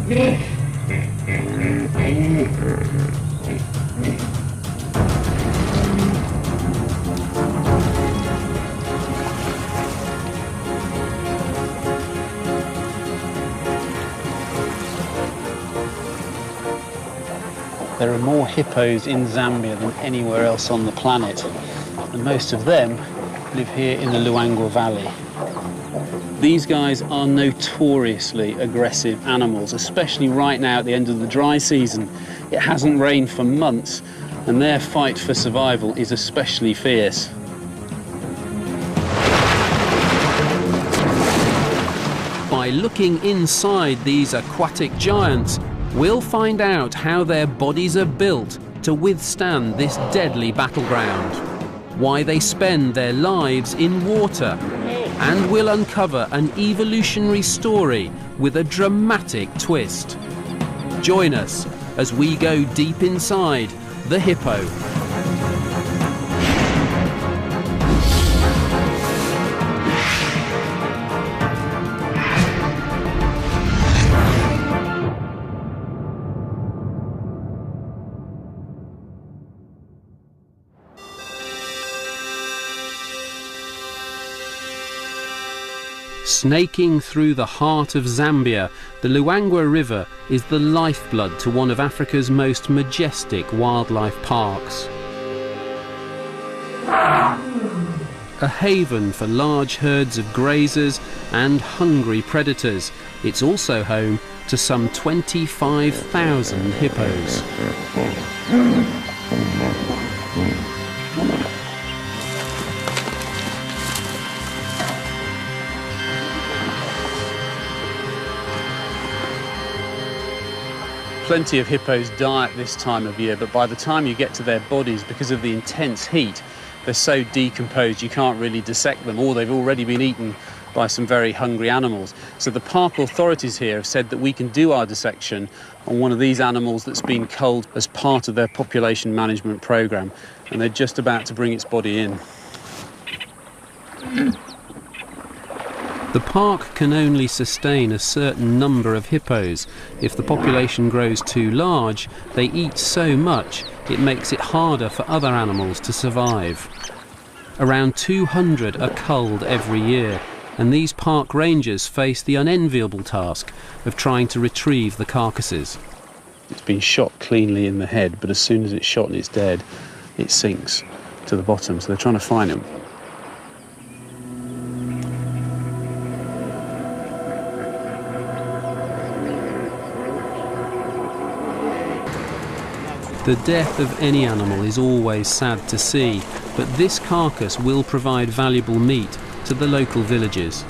There are more hippos in Zambia than anywhere else on the planet, and most of them live here in the Luangwa Valley. These guys are notoriously aggressive animals, especially right now at the end of the dry season. It hasn't rained for months, and their fight for survival is especially fierce. By looking inside these aquatic giants, we'll find out how their bodies are built to withstand this deadly battleground, why they spend their lives in water, and we'll uncover an evolutionary story with a dramatic twist. Join us as we go deep inside the hippo. Snaking through the heart of Zambia, the Luangwa River is the lifeblood to one of Africa's most majestic wildlife parks. A haven for large herds of grazers and hungry predators, it's also home to some 25,000 hippos. Plenty of hippos die at this time of year, but by the time you get to their bodies, because of the intense heat, they're so decomposed you can't really dissect them, or they've already been eaten by some very hungry animals. So the park authorities here have said that we can do our dissection on one of these animals that's been culled as part of their population management programme, and they're just about to bring its body in. The park can only sustain a certain number of hippos. If the population grows too large, they eat so much it makes it harder for other animals to survive. Around 200 are culled every year, and these park rangers face the unenviable task of trying to retrieve the carcasses. It's been shot cleanly in the head, but as soon as it's shot and it's dead, it sinks to the bottom, so they're trying to find him. The death of any animal is always sad to see, but this carcass will provide valuable meat to the local villages.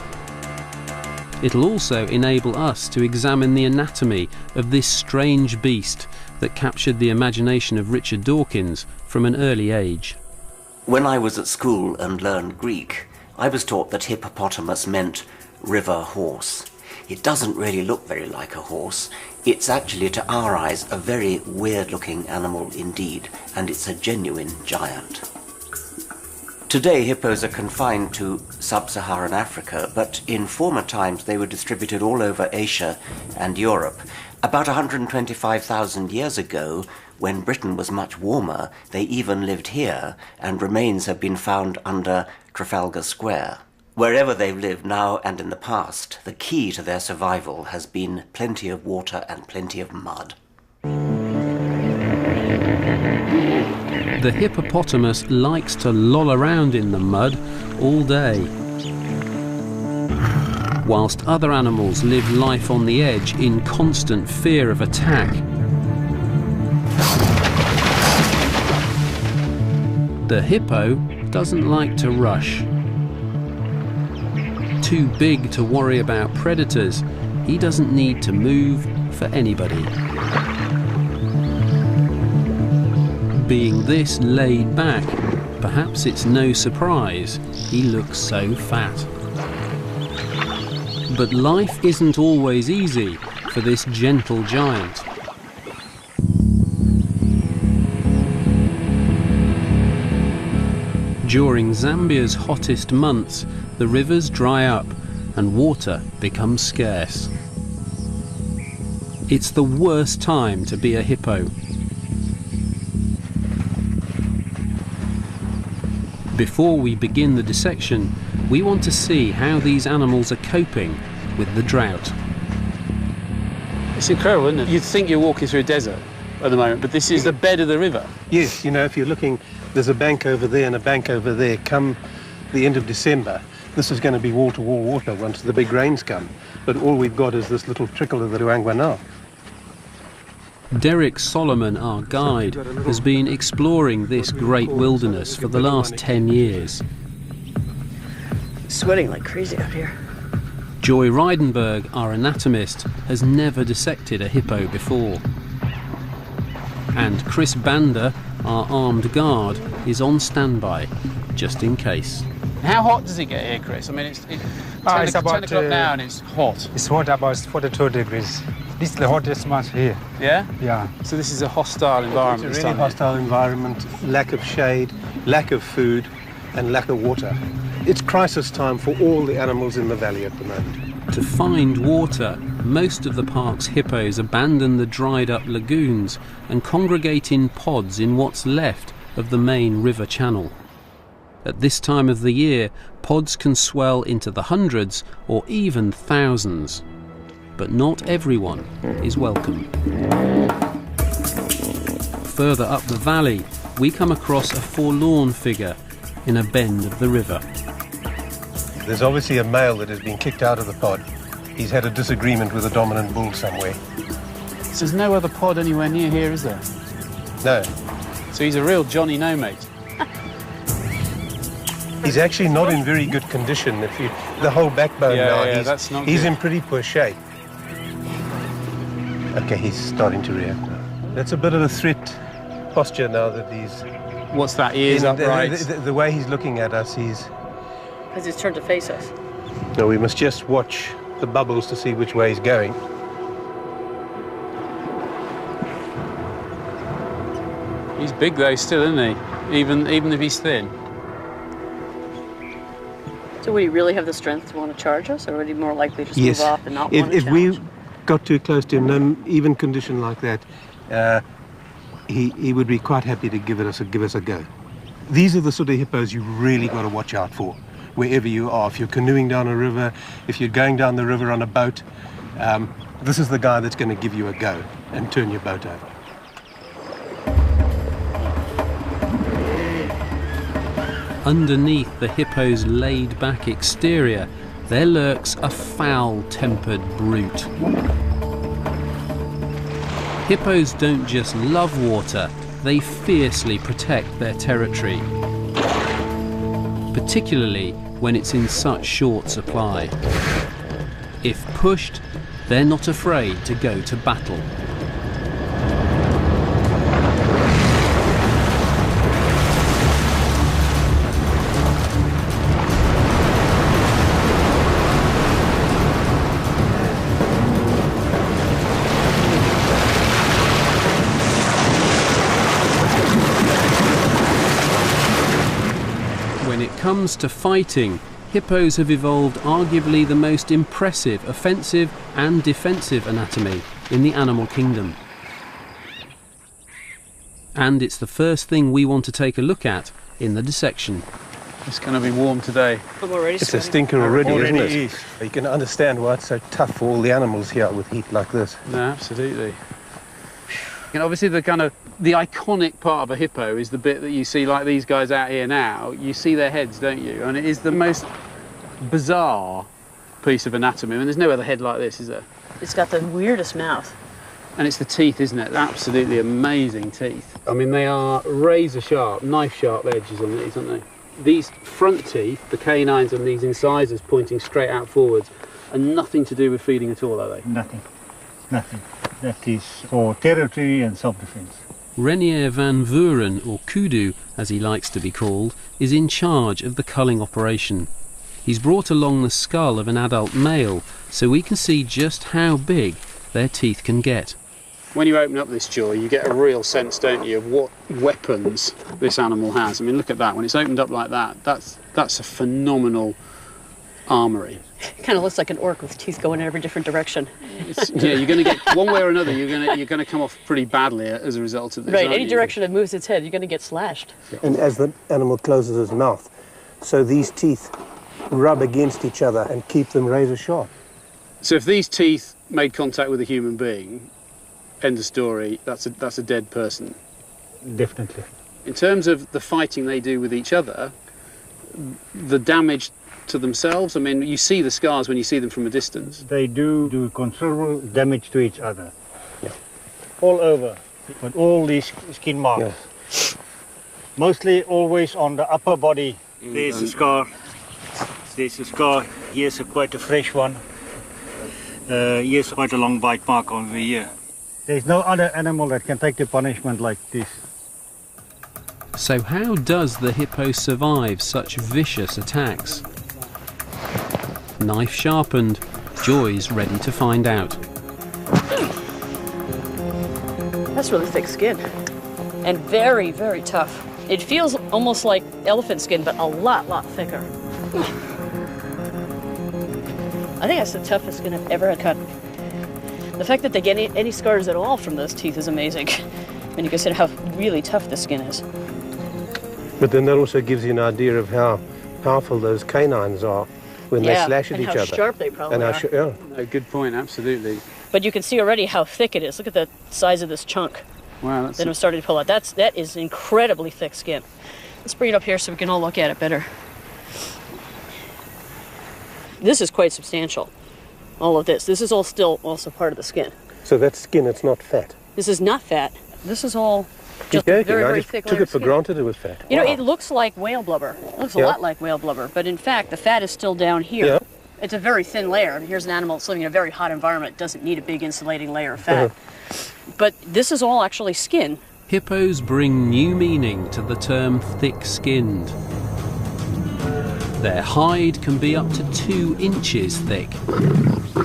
It'll also enable us to examine the anatomy of this strange beast that captured the imagination of Richard Dawkins from an early age. When I was at school and learned Greek, I was taught that hippopotamus meant river horse. It doesn't really look very like a horse. It's actually, to our eyes, a very weird-looking animal indeed, and it's a genuine giant. Today, hippos are confined to sub-Saharan Africa, but in former times they were distributed all over Asia and Europe. About 125,000 years ago, when Britain was much warmer, they even lived here, and remains have been found under Trafalgar Square. Wherever they've lived now and in the past, the key to their survival has been plenty of water and plenty of mud. The hippopotamus likes to loll around in the mud all day, whilst other animals live life on the edge in constant fear of attack. The hippo doesn't like to rush. Too big to worry about predators, he doesn't need to move for anybody. Being this laid back, perhaps it's no surprise he looks so fat. But life isn't always easy for this gentle giant. During Zambia's hottest months, the rivers dry up and water becomes scarce. It's the worst time to be a hippo. Before we begin the dissection, we want to see how these animals are coping with the drought. It's incredible, isn't it? You'd think you're walking through a desert at the moment, but this is the bed of the river. Yes, you know, if you're looking, there's a bank over there and a bank over there. Come the end of December, this is going to be wall-to-wall water once the big rains come. But all we've got is this little trickle of the Ruangwa now. Derek Solomon, our guide, has been exploring this great wilderness for the last 10 years. Sweating like crazy out here. Joy Reidenberg, our anatomist, has never dissected a hippo before. And Chris Bander, our armed guard, is on standby, just in case. How hot does it get here, Chris? I mean, it's 10 o'clock now and it's hot. It's hot, about 42 degrees. This is the hottest month here. Yeah? Yeah. So this is a hostile environment. It's a really hostile environment, lack of shade, lack of food, and lack of water. It's crisis time for all the animals in the valley at the moment. To find water, most of the park's hippos abandon the dried-up lagoons and congregate in pods in what's left of the main river channel. At this time of the year, pods can swell into the hundreds or even thousands. But not everyone is welcome. Further up the valley, we come across a forlorn figure in a bend of the river. There's obviously a male that has been kicked out of the pod. He's had a disagreement with a dominant bull somewhere. So there's no other pod anywhere near here, is there? No. So he's a real Johnny No-Mate. He's actually not in very good condition. The whole backbone now, that's not he's good. in pretty poor shape. Okay, he's starting to react now. That's a bit of a threat posture now that he's... What's that, ears upright? The way he's looking at us, he's... Because he's turned to face us. No, we must just watch the bubbles to see which way he's going. He's big though still, isn't he? Even if he's thin. So would he really have the strength to want to charge us, or would he more likely just move off and not want to if challenge? we got too close to him, no, even condition like that, he would be quite happy to give us a go. These are the sort of hippos you really got to watch out for, wherever you are. If you're canoeing down a river, if you're going down the river on a boat, this is the guy that's going to give you a go and turn your boat over. Underneath the hippo's laid-back exterior, there lurks a foul-tempered brute. Hippos don't just love water, they fiercely protect their territory, particularly when it's in such short supply. If pushed, they're not afraid to go to battle. When it comes to fighting, hippos have evolved arguably the most impressive offensive and defensive anatomy in the animal kingdom. And it's the first thing we want to take a look at in the dissection. It's going to be warm today. I'm already It's a sweating. stinker already, isn't it? is. You can understand why it's so tough for all the animals here with heat like this. No, absolutely. And obviously the iconic part of a hippo is the bit that you see like these guys out here now. You see their heads, don't you? And it is the most bizarre piece of anatomy. I mean, there's no other head like this, is there? It's got the weirdest mouth. And it's the teeth, isn't it? Absolutely amazing teeth. I mean, they are razor sharp, knife sharp edges on these, aren't they? These front teeth, the canines and these incisors pointing straight out forwards, are nothing to do with feeding at all, are they? Nothing. Nothing. That is for territory and self-defense. Renier van Vuren, or Kudu as he likes to be called, is in charge of the culling operation. He's brought along the skull of an adult male so we can see just how big their teeth can get. When you open up this jaw, you get a real sense, don't you, of what weapons this animal has. I mean, look at that. When it's opened up like that, that's a phenomenal armoury. Kind of looks like an orc with teeth going in every different direction. Yeah, you're going to get one way or another. You're going to come off pretty badly as a result of this. Right, any direction it moves its head, you're going to get slashed. And as the animal closes its mouth, so these teeth rub against each other and keep them razor sharp. So if these teeth made contact with a human being, end of story, that's a dead person. Definitely. In terms of the fighting they do with each other, the damage to themselves, I mean, you see the scars when you see them from a distance. They do considerable damage to each other. Yeah. All over, with all these skin marks. Yeah. Mostly always on the upper body. There's a scar. There's a scar. Here's quite a fresh one. Here's quite a long bite mark over here. There's no other animal that can take the punishment like this. So how does the hippo survive such vicious attacks? Knife sharpened, Joy's ready to find out. That's really thick skin. And very, very tough. It feels almost like elephant skin, but a lot thicker. I think that's the toughest skin I've ever had cut. The fact that they get any scars at all from those teeth is amazing. When you consider how really tough the skin is. But then that also gives you an idea of how powerful those canines are when they slash at each other. And how sharp they probably are. A good point, absolutely. But you can see already how thick it is. Look at the size of this chunk. Wow, Then I'm starting to pull out. That is incredibly thick skin. Let's bring it up here so we can all look at it better. This is quite substantial. All of this. This is all still also part of the skin. So that's skin, it's not fat. This is not fat. This is all just very thick. I took it for granted it was fat. You know, it looks like whale blubber. It looks a lot like whale blubber, but in fact, the fat is still down here. Yeah. It's a very thin layer. Here's an animal that's living in a very hot environment. It doesn't need a big insulating layer of fat. But this is all actually skin. Hippos bring new meaning to the term thick-skinned. Their hide can be up to 2 inches thick.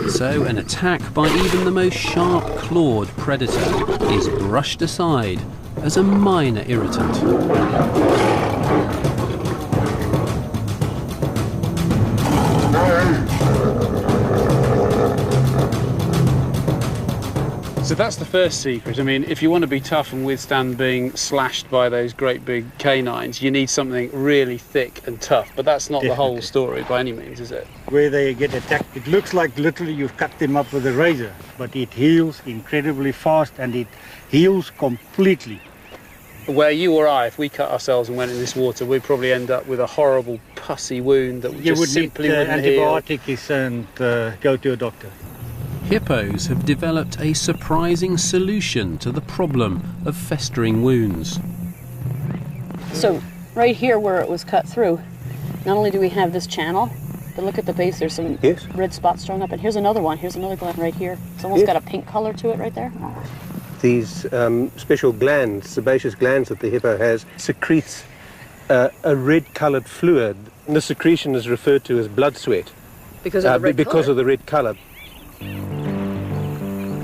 So an attack by even the most sharp-clawed predator is brushed aside as a minor irritant. So that's the first secret. I mean, if you want to be tough and withstand being slashed by those great big canines, you need something really thick and tough. But that's not the whole story by any means, is it? Where they get attacked, it looks like literally you've cut them up with a razor, but it heals incredibly fast and it heals completely. Where you or I, if we cut ourselves and went in this water, we'd probably end up with a horrible pussy wound that you would simply need wouldn't heal. antibiotics and go to a doctor. Hippos have developed a surprising solution to the problem of festering wounds. So right here where it was cut through, not only do we have this channel, but look at the base, there's some red spots showing up, and here's another one. Here's another gland right here. It's almost got a pink color to it right there. These special glands, sebaceous glands that the hippo has, secretes a red-coloured fluid. And the secretion is referred to as blood sweat. Because of the red of the red colour.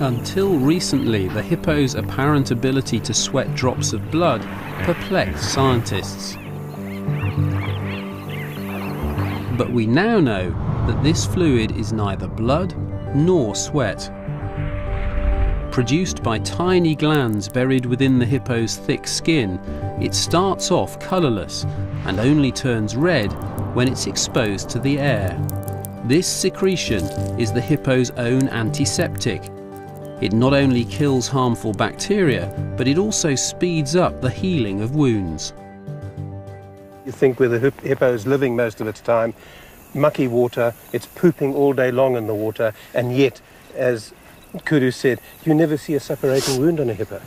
Until recently, the hippo's apparent ability to sweat drops of blood perplexed scientists. But we now know that this fluid is neither blood nor sweat. Produced by tiny glands buried within the hippo's thick skin, it starts off colourless and only turns red when it's exposed to the air. This secretion is the hippo's own antiseptic. It not only kills harmful bacteria, but it also speeds up the healing of wounds. You think where the hippo is living most of its time, mucky water, it's pooping all day long in the water, and yet, as Kudu said, you never see a suppurating wound on a hippo.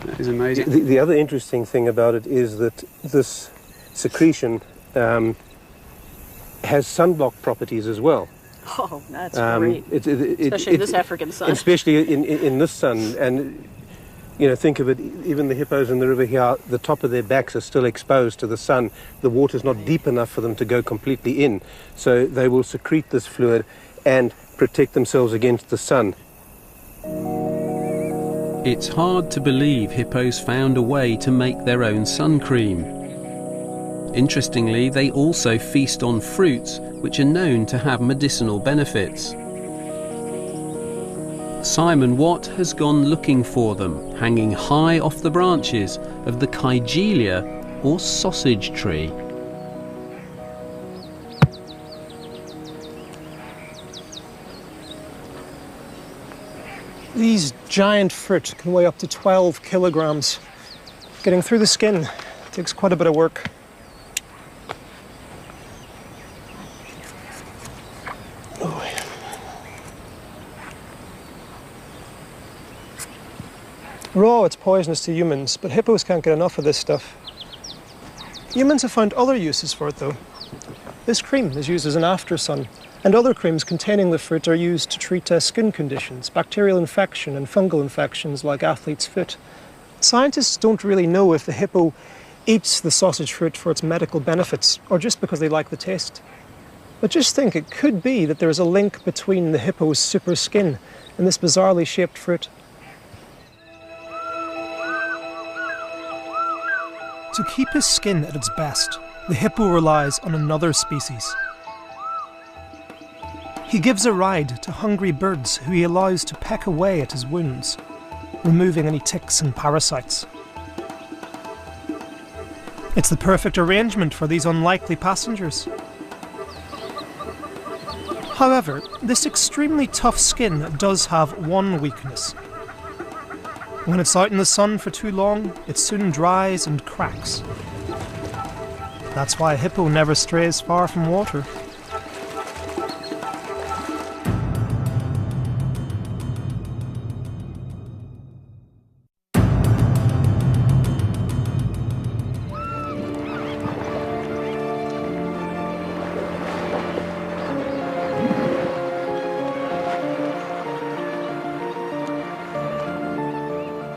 That is amazing. The other interesting thing about it is that this secretion has sunblock properties as well. Oh, that's great. Especially in this African sun. Especially in this sun. And, you know, think of it, even the hippos in the river here, the top of their backs are still exposed to the sun. The water's not deep enough for them to go completely in. So they will secrete this fluid and protect themselves against the sun. It's hard to believe hippos found a way to make their own sun cream. Interestingly, they also feast on fruits, which are known to have medicinal benefits. Simon Watt has gone looking for them, hanging high off the branches of the Kygelia, or sausage tree. These giant fruit can weigh up to 12 kilograms. Getting through the skin takes quite a bit of work. Oh, yeah. Raw, it's poisonous to humans, but hippos can't get enough of this stuff. Humans have found other uses for it, though. This cream is used as an after-sun, and other creams containing the fruit are used to treat skin conditions, bacterial infection and fungal infections like athlete's foot. Scientists don't really know if the hippo eats the sausage fruit for its medical benefits or just because they like the taste. But just think, it could be that there is a link between the hippo's super skin and this bizarrely shaped fruit. To keep his skin at its best, the hippo relies on another species. He gives a ride to hungry birds who he allows to peck away at his wounds, removing any ticks and parasites. It's the perfect arrangement for these unlikely passengers. However, this extremely tough skin does have one weakness. When it's out in the sun for too long, it soon dries and cracks. That's why a hippo never strays far from water.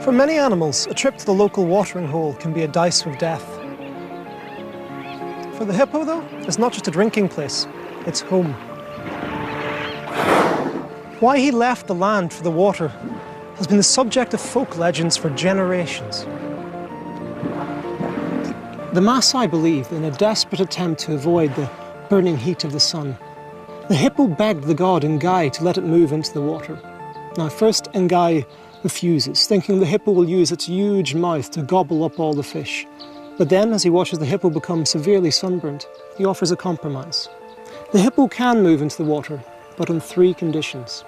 For many animals, a trip to the local watering hole can be a dice with death. For the hippo, though, it's not just a drinking place, it's home. Why he left the land for the water has been the subject of folk legends for generations. The Maasai believe that in a desperate attempt to avoid the burning heat of the sun, the hippo begged the god Ngai to let it move into the water. Now, first Ngai refuses, thinking the hippo will use its huge mouth to gobble up all the fish. But then, as he watches the hippo become severely sunburnt, he offers a compromise. The hippo can move into the water, but on 3 conditions.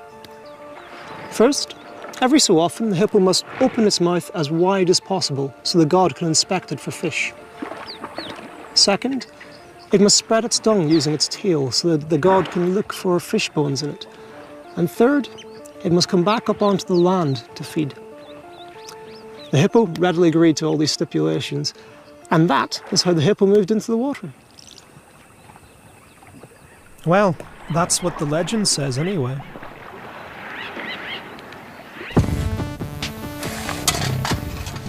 First, every so often the hippo must open its mouth as wide as possible so the god can inspect it for fish. Second, it must spread its tongue using its tail so that the god can look for fish bones in it. And third, it must come back up onto the land to feed. The hippo readily agreed to all these stipulations, and that is how the hippo moved into the water. Well, that's what the legend says anyway.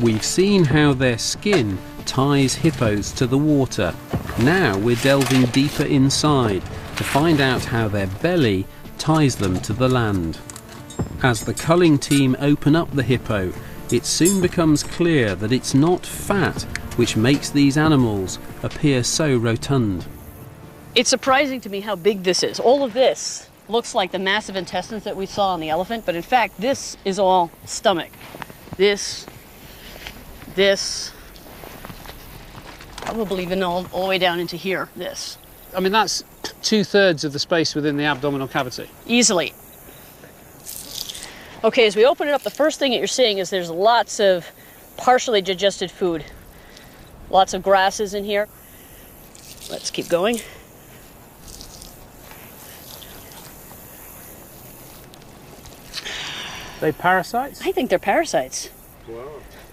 We've seen how their skin ties hippos to the water. Now we're delving deeper inside to find out how their belly ties them to the land. As the culling team open up the hippo, it soon becomes clear that it's not fat which makes these animals appear so rotund. It's surprising to me how big this is. All of this looks like the massive intestines that we saw on the elephant, but in fact this is all stomach. This, probably even all the way down into here, this. I mean, that's 2/3 of the space within the abdominal cavity. Easily. Okay, as we open it up, the first thing that you're seeing is there's lots of partially digested food. Lots of grasses in here. Let's keep going. They parasites? I think they're parasites. Wow.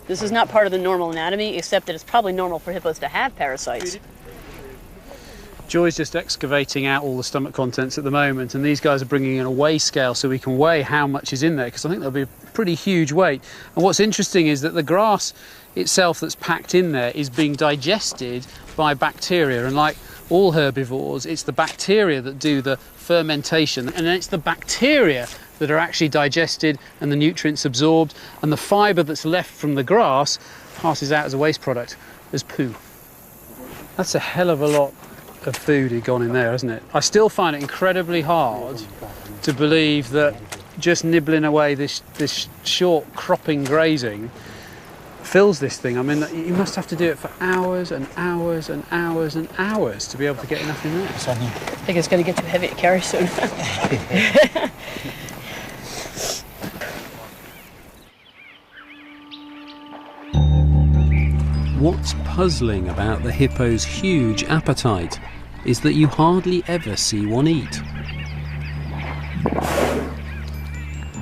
This is not part of the normal anatomy, except that it's probably normal for hippos to have parasites. Joy's just excavating out all the stomach contents at the moment, and these guys are bringing in a weigh scale so we can weigh how much is in there, because I think there'll be a pretty huge weight. And what's interesting is that the grass itself that's packed in there is being digested by bacteria, and like all herbivores, it's the bacteria that do the fermentation, and then it's the bacteria that are actually digested and the nutrients absorbed, and the fibre that's left from the grass passes out as a waste product, as poo. That's a hell of a lot of food had gone in there, hasn't it? I still find it incredibly hard to believe that just nibbling away this short cropping grazing fills this thing. I mean, you must have to do it for hours and hours and hours and hours to be able to get enough in there. I think it's going to get too heavy to carry soon. What's puzzling about the hippo's huge appetite is that you hardly ever see one eat.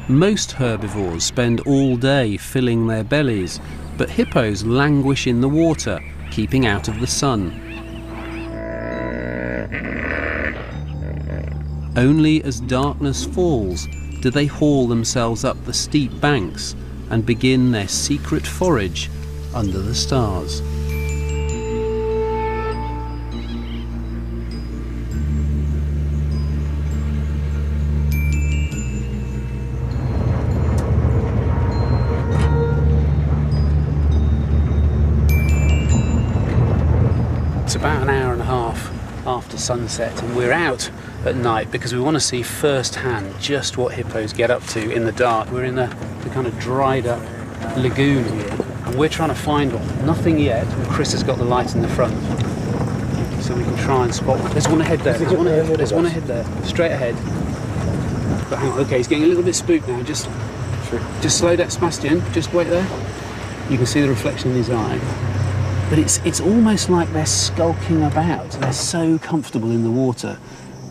Most herbivores spend all day filling their bellies, but hippos languish in the water, keeping out of the sun. Only as darkness falls do they haul themselves up the steep banks and begin their secret forage under the stars. It's about an hour and a half after sunset, and we're out at night because we want to see firsthand just what hippos get up to in the dark. We're in the kind of dried up lagoon here, and we're trying to find one. Nothing yet, and Chris has got the light in the front, so we can try and spot one. There's one ahead there, there's one ahead there, straight ahead. But hang on, okay, he's getting a little bit spooked now. Just slow down, Sebastian, just wait there. You can see the reflection in his eye. But it's almost like they're skulking about. They're so comfortable in the water.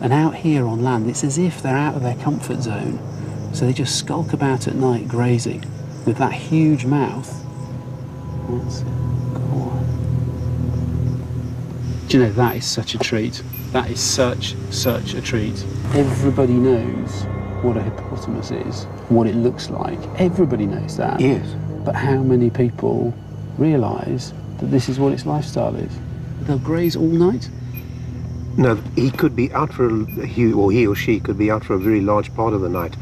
And out here on land, it's as if they're out of their comfort zone. So they just skulk about at night grazing with that huge mouth. That's it. Go on. Do you know, that is such a treat. That is such a treat. Everybody knows what a hippopotamus is, what it looks like. Everybody knows that. Yes. But how many people realise that this is what its lifestyle is? They'll graze all night? No, he could be out for, he or she could be out for a very large part of the night,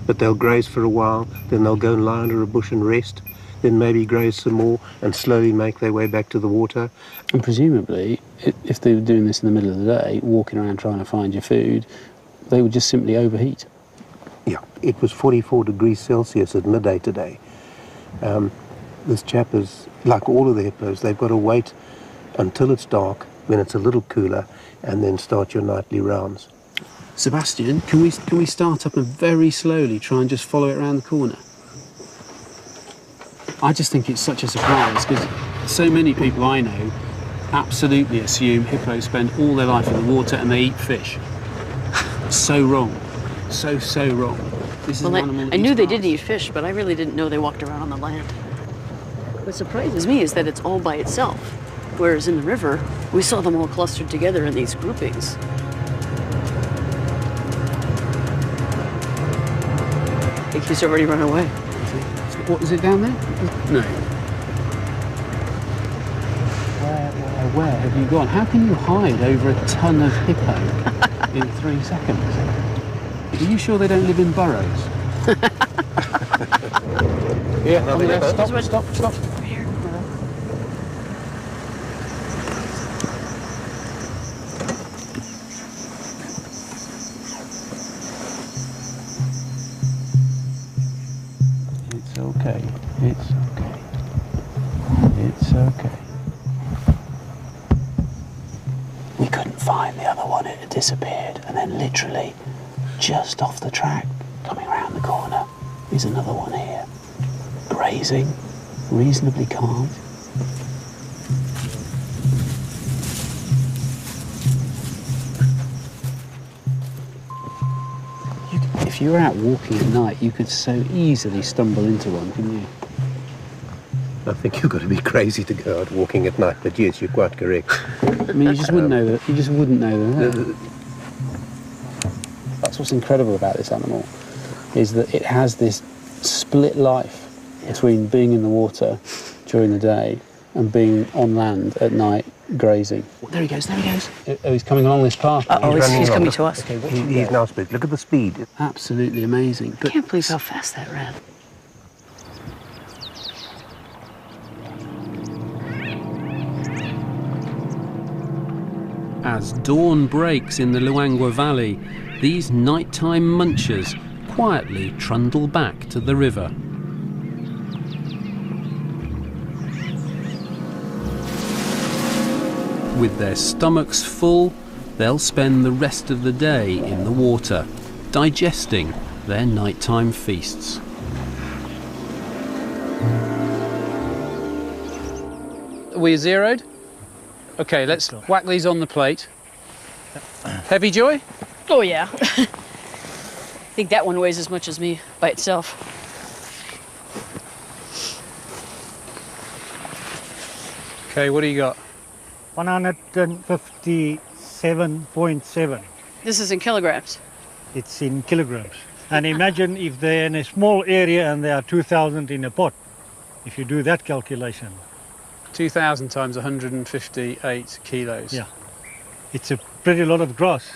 but they'll graze for a while, then they'll go and lie under a bush and rest, then maybe graze some more and slowly make their way back to the water. And presumably, if they were doing this in the middle of the day, walking around trying to find your food, they would just simply overheat. Yeah, it was 44 degrees Celsius at midday today. This chap is, like all of the hippos, they've got to wait until it's dark, when it's a little cooler, and then start your nightly rounds. Sebastian, can we start up and very slowly try and just follow it around the corner? I just think it's such a surprise, because so many people I know absolutely assume hippos spend all their life in the water and they eat fish. So wrong. So wrong. This is an animal that I knew eats they grass. did eat fish, but I really didn't know they walked around on the land. What surprises me is that it's all by itself, whereas in the river, we saw them all clustered together in these groupings. I think he's already run away. What, is it down there? No. Where have you gone? How can you hide over a ton of hippo in 3 seconds? Are you sure they don't live in burrows? Yeah, Another hippo. Stop. Here. It's okay. It's okay. We couldn't find the other one, it had disappeared, and then literally just off the track, coming around the corner, is another one here. Grazing, reasonably calm. If you were out walking at night, you could so easily stumble into one, couldn't you? I think you've got to be crazy to go out walking at night, but yes, you're quite correct. I mean, you just wouldn't know that. You just wouldn't know that. That's what's incredible about this animal, is that it has this split life between being in the water during the day and being on land at night grazing. There he goes. Oh, he's coming along this path. He's coming to us. Okay, He's now split. Look at the speed. absolutely amazing. I can't believe how fast that ran. As dawn breaks in the Luangwa Valley, these nighttime munchers quietly trundle back to the river. With their stomachs full, they'll spend the rest of the day in the water, digesting their nighttime feasts. Are we zeroed? Okay, let's whack these on the plate. Heavy, Joy? Oh yeah. I think that one weighs as much as me by itself. Okay, what do you got? 157.7. This is in kilograms. It's in kilograms. And imagine if they're in a small area and there are 2,000 in a pot. If you do that calculation. 2,000 times 158 kilos. Yeah. It's a pretty lot of grass.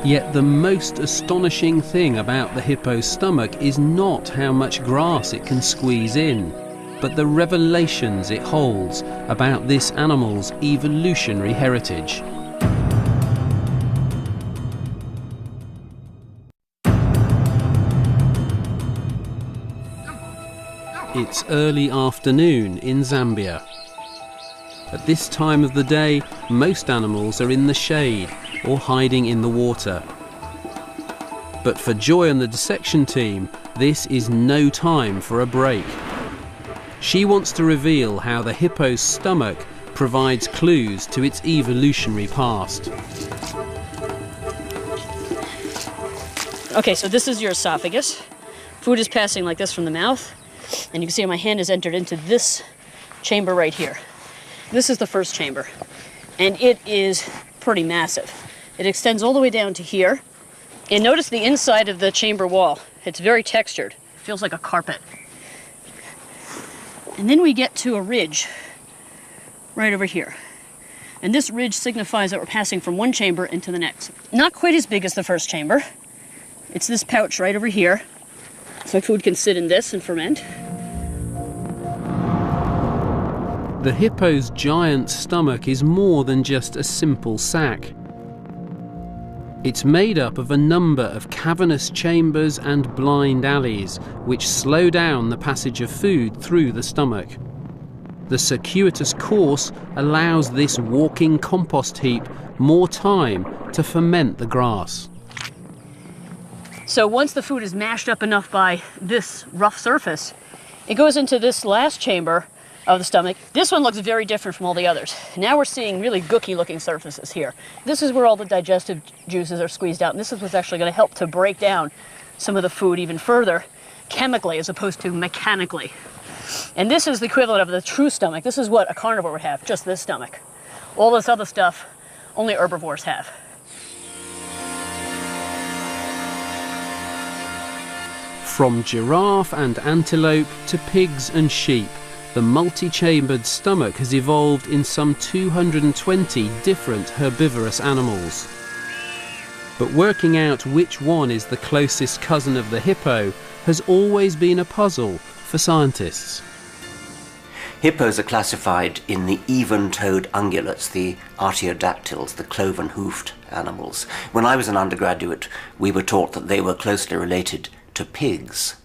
Yet the most astonishing thing about the hippo's stomach is not how much grass it can squeeze in, but the revelations it holds about this animal's evolutionary heritage. It's early afternoon in Zambia. At this time of the day, most animals are in the shade or hiding in the water. But for Joy and the dissection team, this is no time for a break. She wants to reveal how the hippo's stomach provides clues to its evolutionary past. Okay, so this is your esophagus. Food is passing like this from the mouth, and you can see my hand is entered into this chamber right here. This is the first chamber, and it is pretty massive. It extends all the way down to here, and notice the inside of the chamber wall. It's very textured. It feels like a carpet. And then we get to a ridge right over here. And this ridge signifies that we're passing from one chamber into the next. Not quite as big as the first chamber. It's this pouch right over here. So food can sit in this and ferment. The hippo's giant stomach is more than just a simple sac. It's made up of a number of cavernous chambers and blind alleys which slow down the passage of food through the stomach. The circuitous course allows this walking compost heap more time to ferment the grass. So once the food is mashed up enough by this rough surface, it goes into this last chamber of the stomach. This one looks very different from all the others. Now we're seeing really gooky looking surfaces here. This is where all the digestive juices are squeezed out, and this is what's actually going to help to break down some of the food even further chemically as opposed to mechanically. And this is the equivalent of the true stomach. This is what a carnivore would have, just this stomach. All this other stuff only herbivores have. From giraffe and antelope to pigs and sheep, the multi-chambered stomach has evolved in some 220 different herbivorous animals. But working out which one is the closest cousin of the hippo has always been a puzzle for scientists. Hippos are classified in the even-toed ungulates, the artiodactyls, the cloven-hoofed animals. When I was an undergraduate, we were taught that they were closely related to pigs.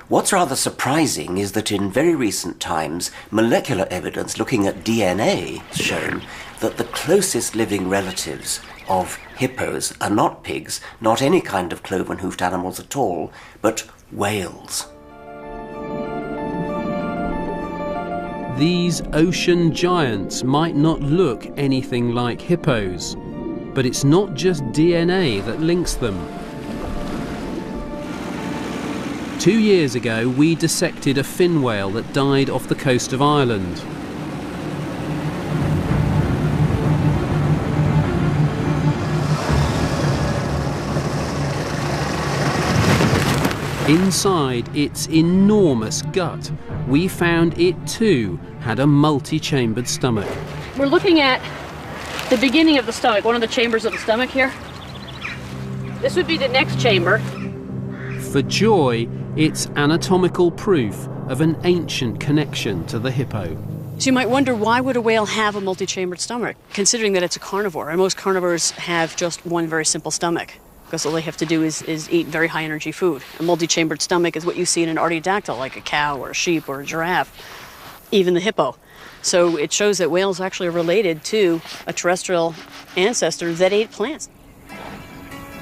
What's rather surprising is that in very recent times, molecular evidence looking at DNA has shown that the closest living relatives of hippos are not pigs, not any kind of cloven-hoofed animals at all, but whales. These ocean giants might not look anything like hippos, but it's not just DNA that links them. 2 years ago, we dissected a fin whale that died off the coast of Ireland. Inside its enormous gut, we found it too had a multi-chambered stomach. We're looking at the beginning of the stomach, one of the chambers of the stomach here. This would be the next chamber. For Joy, it's anatomical proof of an ancient connection to the hippo. So you might wonder, why would a whale have a multi-chambered stomach, considering that it's a carnivore, and most carnivores have just one very simple stomach, because all they have to do is eat very high energy food. A multi-chambered stomach is what you see in an artiodactyl, like a cow or a sheep or a giraffe, even the hippo. So it shows that whales actually are related to a terrestrial ancestor that ate plants.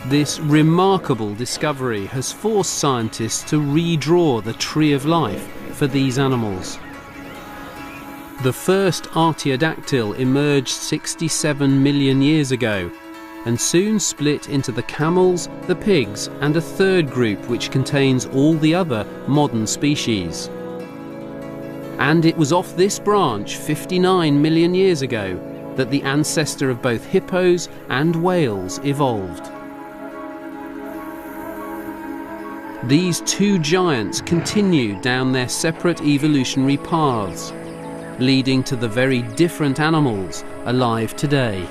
This remarkable discovery has forced scientists to redraw the tree of life for these animals. The first artiodactyl emerged 67 million years ago and soon split into the camels, the pigs, and a third group which contains all the other modern species. And it was off this branch 59 million years ago that the ancestor of both hippos and whales evolved. These two giants continued down their separate evolutionary paths, leading to the very different animals alive today.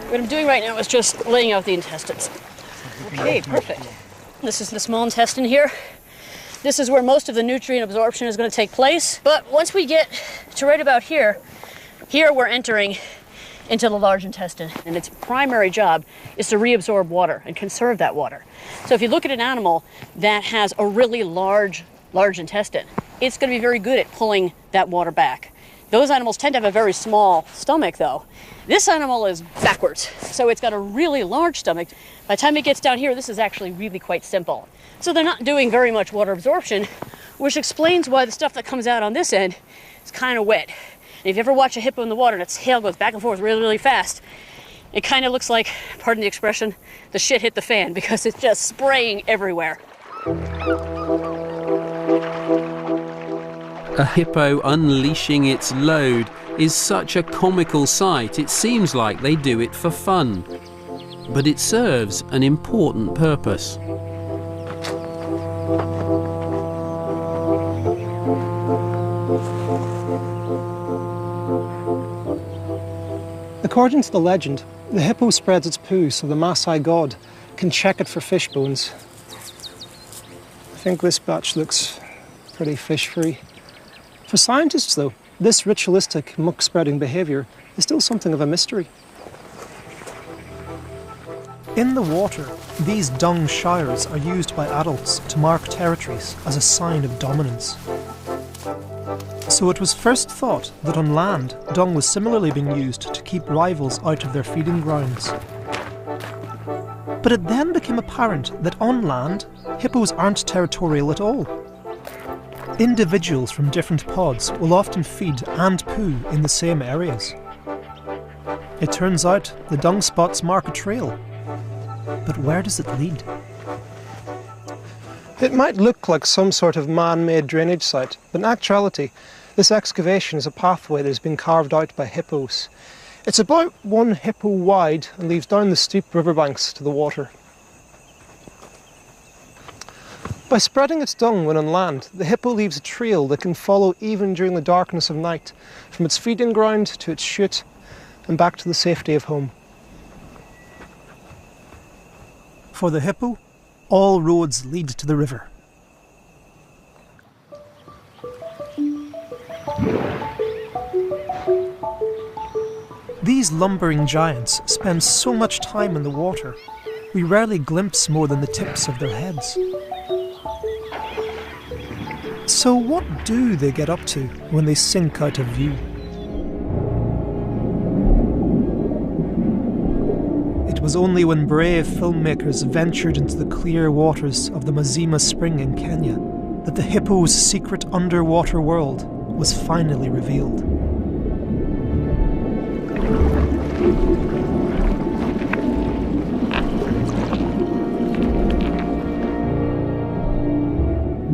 What I'm doing right now is just laying out the intestines. Okay, perfect. This is the small intestine here. This is where most of the nutrient absorption is going to take place. But once we get to right about here, we're entering into the large intestine, and its primary job is to reabsorb water and conserve that water. So if you look at an animal that has a really large intestine, it's going to be very good at pulling that water back. Those animals tend to have a very small stomach though. This animal is backwards, so it's got a really large stomach. By the time it gets down here, this is actually really quite simple. So they're not doing very much water absorption, which explains why the stuff that comes out on this end is kind of wet. And if you ever watch a hippo in the water and its tail goes back and forth really, really fast, it kind of looks like, pardon the expression, the shit hit the fan, because it's just spraying everywhere. A hippo unleashing its load is such a comical sight, it seems like they do it for fun. But it serves an important purpose. According to the legend, the hippo spreads its poo so the Maasai god can check it for fish bones. I think this batch looks pretty fish-free. For scientists, though, this ritualistic muck-spreading behaviour is still something of a mystery. In the water, these dung shires are used by adults to mark territories as a sign of dominance. So it was first thought that on land, dung was similarly being used to keep rivals out of their feeding grounds. But it then became apparent that on land, hippos aren't territorial at all. Individuals from different pods will often feed and poo in the same areas. It turns out the dung spots mark a trail. But where does it lead? It might look like some sort of man-made drainage site, but in actuality, this excavation is a pathway that has been carved out by hippos. It's about 1 hippo wide and leads down the steep riverbanks to the water. By spreading its dung when on land, the hippo leaves a trail that can follow even during the darkness of night, from its feeding ground to its chute and back to the safety of home. For the hippo, all roads lead to the river. These lumbering giants spend so much time in the water, we rarely glimpse more than the tips of their heads. So what do they get up to when they sink out of view? It was only when brave filmmakers ventured into the clear waters of the Mazima Spring in Kenya that the hippo's secret underwater world was finally revealed.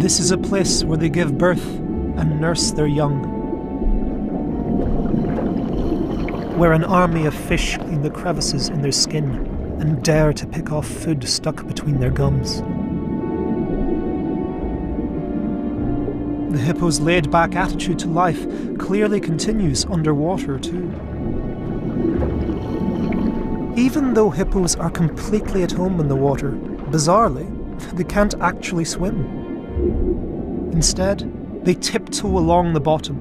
This is a place where they give birth and nurse their young, where an army of fish clean the crevices in their skin and dare to pick off food stuck between their gums. The hippo's laid-back attitude to life clearly continues underwater too. Even though hippos are completely at home in the water, bizarrely, they can't actually swim. Instead, they tiptoe along the bottom.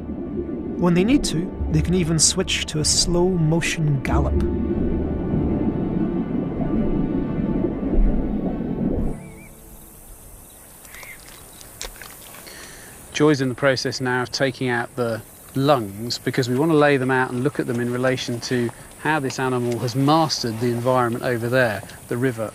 When they need to, they can even switch to a slow-motion gallop. Joy's in the process now of taking out the lungs because we want to lay them out and look at them in relation to how this animal has mastered the environment over there, the river.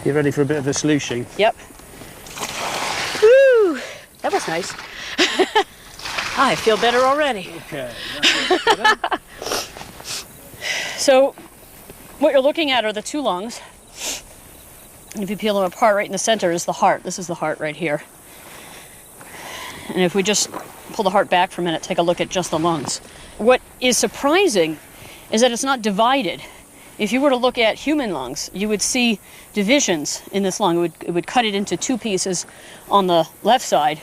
You ready for a bit of a sluicing? Yep. Woo! That was nice. I feel better already. Okay. So, what you're looking at are the two lungs. And if you peel them apart, right in the center is the heart. This is the heart right here. And if we just pull the heart back for a minute, take a look at just the lungs. What is surprising is that it's not divided. If you were to look at human lungs, you would see divisions in this lung. It would cut it into two pieces on the left side.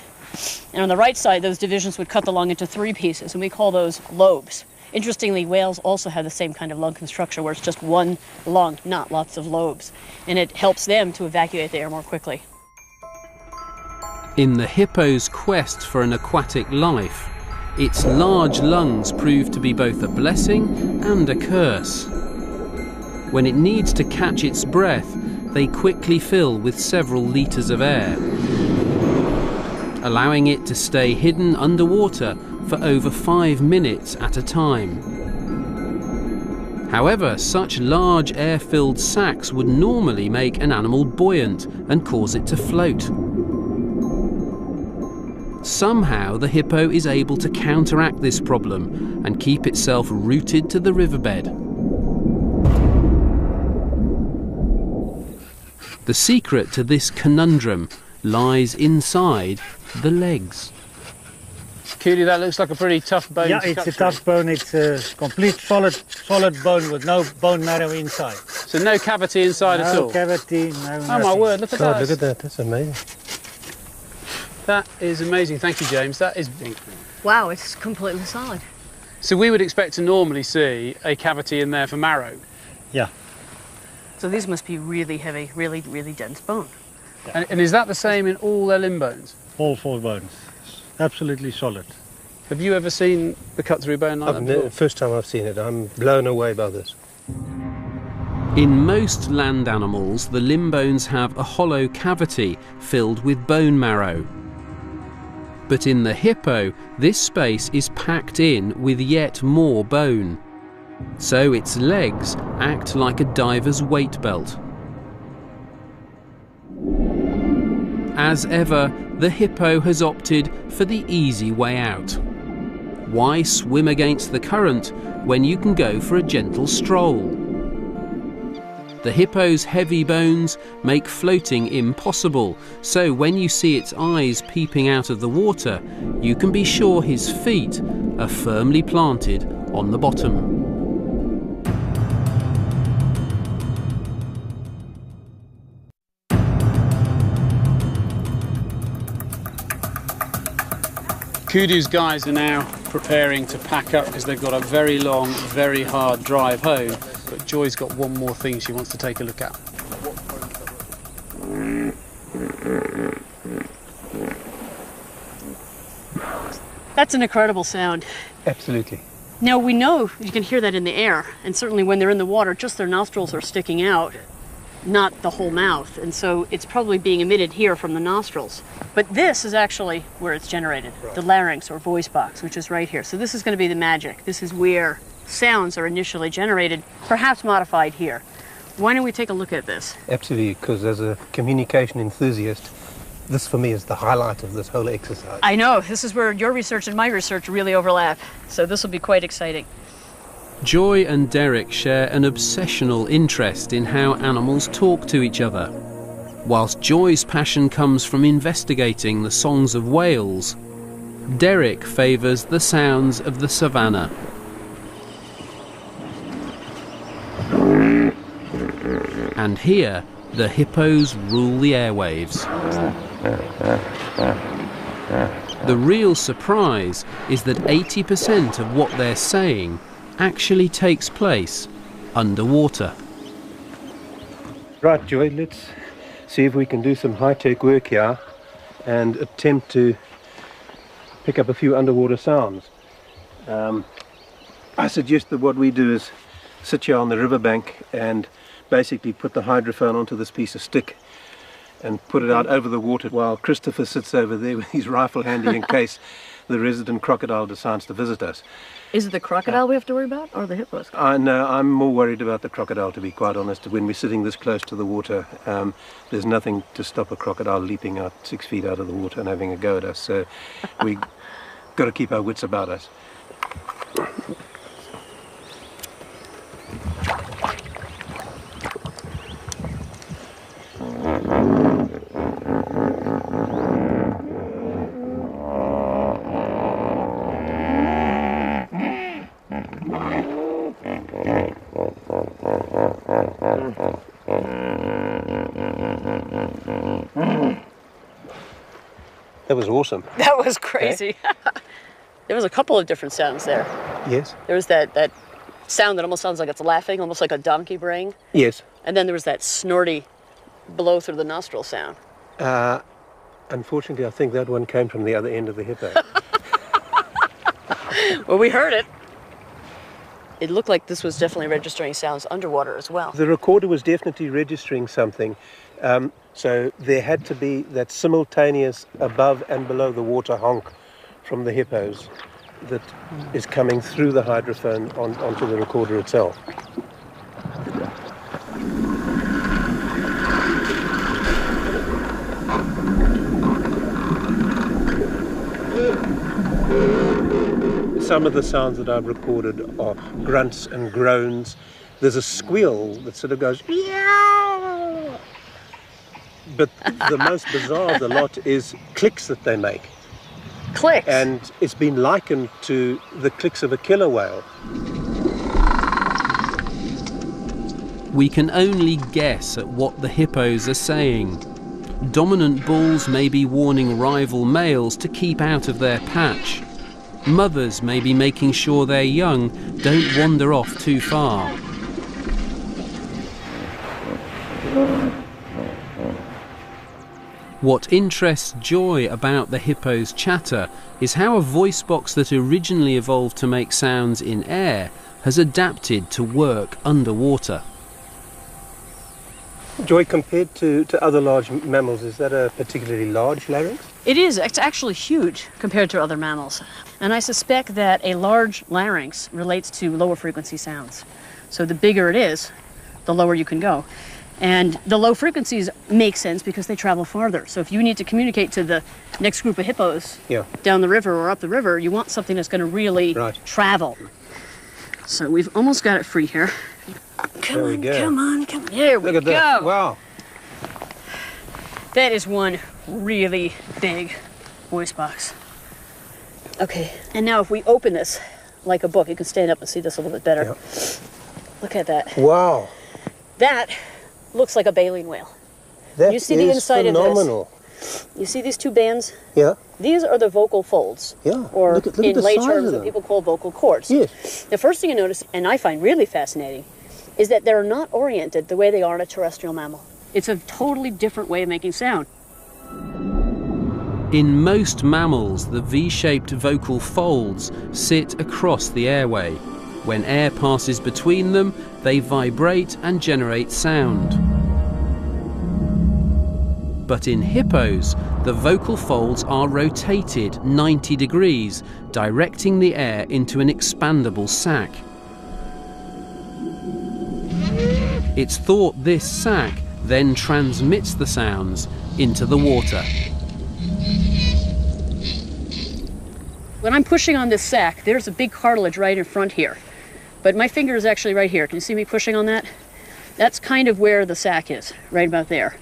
And on the right side, those divisions would cut the lung into three pieces, and we call those lobes. Interestingly, whales also have the same kind of lung construction where it's just one lung, not lots of lobes. And it helps them to evacuate the air more quickly. In the hippo's quest for an aquatic life, its large lungs prove to be both a blessing and a curse. When it needs to catch its breath, they quickly fill with several litres of air, allowing it to stay hidden underwater for over 5 minutes at a time. However, such large air-filled sacs would normally make an animal buoyant and cause it to float. Somehow the hippo is able to counteract this problem and keep itself rooted to the riverbed. The secret to this conundrum lies inside the legs. Kudu, that looks like a pretty tough bone. Yeah, it's a tough bone. It's a complete solid bone with no bone marrow inside. So no cavity inside at all? No cavity, no Oh nothing. my word, look at that. Look at that, that's amazing. That is amazing. Thank you, James. That is... Wow, it's completely solid. So we would expect to normally see a cavity in there for marrow. Yeah. So these must be really heavy, really, really dense bone. And is that the same in all their limb bones? All 4 bones. Absolutely solid. Have you ever seen the cut-through bone like that before? First time I've seen it, I'm blown away by this. In most land animals, the limb bones have a hollow cavity filled with bone marrow. But in the hippo, this space is packed in with yet more bone. So its legs act like a diver's weight belt. As ever, the hippo has opted for the easy way out. Why swim against the current when you can go for a gentle stroll? The hippo's heavy bones make floating impossible, so when you see its eyes peeping out of the water, you can be sure his feet are firmly planted on the bottom. Kudu's guys are now preparing to pack up because they've got a very long, very hard drive home. But Joy's got one more thing she wants to take a look at. That's an incredible sound. Absolutely. Now we know you can hear that in the air, and certainly when they're in the water, just their nostrils are sticking out, not the whole mouth, and so it's probably being emitted here from the nostrils. But this is actually where it's generated, the larynx or voice box, which is right here. So this is going to be the magic. This is where sounds are initially generated, perhaps modified here. Why don't we take a look at this? Absolutely, because as a communication enthusiast, this for me is the highlight of this whole exercise. I know, this is where your research and my research really overlap, so this will be quite exciting. Joy and Derek share an obsessional interest in how animals talk to each other. Whilst Joy's passion comes from investigating the songs of whales, Derek favours the sounds of the savannah. And here, the hippos rule the airwaves. The real surprise is that 80% of what they're saying actually takes place underwater. Right, Joy, let's see if we can do some high-tech work here and attempt to pick up a few underwater sounds. I suggest that what we do is sit here on the riverbank and basically put the hydrophone onto this piece of stick and put it out over the water while Christopher sits over there with his rifle handy in case the resident crocodile decides to visit us. Is it the crocodile we have to worry about, or the hippos? No, I'm more worried about the crocodile, to be quite honest. When we're sitting this close to the water, there's nothing to stop a crocodile leaping out 6 feet out of the water and having a go at us. So we got to keep our wits about us. That was awesome. That was crazy. Okay. There was a couple of different sounds there. Yes. There was that sound that almost sounds like it's laughing, almost like a donkey braying. Yes. And then there was that snorty blow through the nostril sound. Unfortunately, I think that one came from the other end of the hippo. Well, we heard it. It looked like this was definitely registering sounds underwater as well. The recorder was definitely registering something. So there had to be that simultaneous above and below the water honk from the hippos that is coming through the hydrophone onto the recorder itself. Some of the sounds that I've recorded are grunts and groans. There's a squeal that sort of goes, meow. But the most bizarre of the lot is clicks that they make. Clicks? And it's been likened to the clicks of a killer whale. We can only guess at what the hippos are saying. Dominant bulls may be warning rival males to keep out of their patch. Mothers may be making sure their young don't wander off too far. What interests Joy about the hippo's chatter is how a voice box that originally evolved to make sounds in air has adapted to work underwater. Joy, compared to other large mammals, is that a particularly large larynx? It is. It's actually huge compared to other mammals. And I suspect that a large larynx relates to lower frequency sounds. So the bigger it is, the lower you can go. And the low frequencies make sense because they travel farther. So if you need to communicate to the next group of hippos down the river or up the river, you want something that's going to really travel. So we've almost got it free here. Come on. There we go. That. Wow. That is one really big voice box. Okay, and now if we open this like a book, you can stand up and see this a little bit better. Yeah. Look at that. Wow. That looks like a baleen whale. That you see the inside phenomenal. Of this? You see these two bands? Yeah. These are the vocal folds. Yeah. Or look in lay terms that people call vocal cords. Yes. The first thing you notice, and I find really fascinating, is that they're not oriented the way they are in a terrestrial mammal. It's a totally different way of making sound. In most mammals, the V-shaped vocal folds sit across the airway. When air passes between them, they vibrate and generate sound. But in hippos, the vocal folds are rotated 90 degrees, directing the air into an expandable sac. It's thought this sac then transmits the sounds into the water. When I'm pushing on this sac, there's a big cartilage right in front here. But my finger is actually right here. Can you see me pushing on that? That's kind of where the sac is, right about there.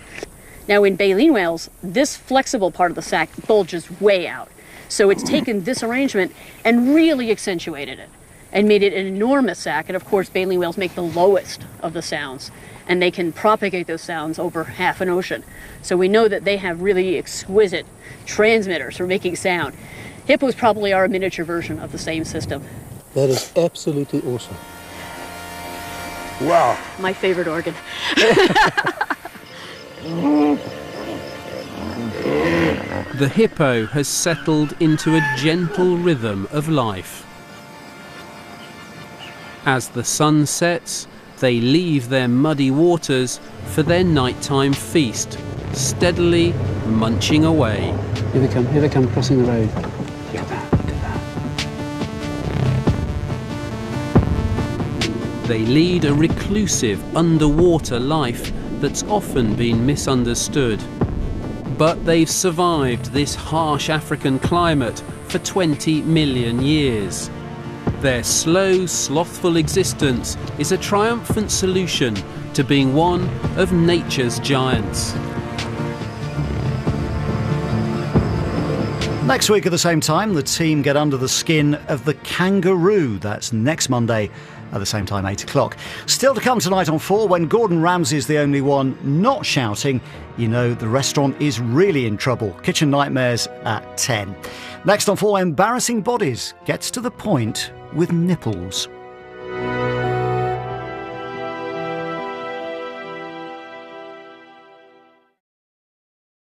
Now in baleen whales, this flexible part of the sac bulges way out. So it's taken this arrangement and really accentuated it and made it an enormous sac. And of course, baleen whales make the lowest of the sounds, and they can propagate those sounds over half an ocean. So we know that they have really exquisite transmitters for making sound. Hippos probably are a miniature version of the same system. That is absolutely awesome. Wow. My favorite organ. The hippo has settled into a gentle rhythm of life. As the sun sets, they leave their muddy waters for their nighttime feast, steadily munching away. Here they come crossing the road. Look at that, look at that. They lead a reclusive underwater life that's often been misunderstood. But they've survived this harsh African climate for 20 million years. Their slow, slothful existence is a triumphant solution to being one of nature's giants. Next week at the same time, the team get under the skin of the kangaroo. That's next Monday at the same time, 8 o'clock. Still to come tonight on 4, when Gordon Ramsay's the only one not shouting, you know the restaurant is really in trouble. Kitchen Nightmares at 10. Next on 4, Embarrassing Bodies gets to the point with nipples.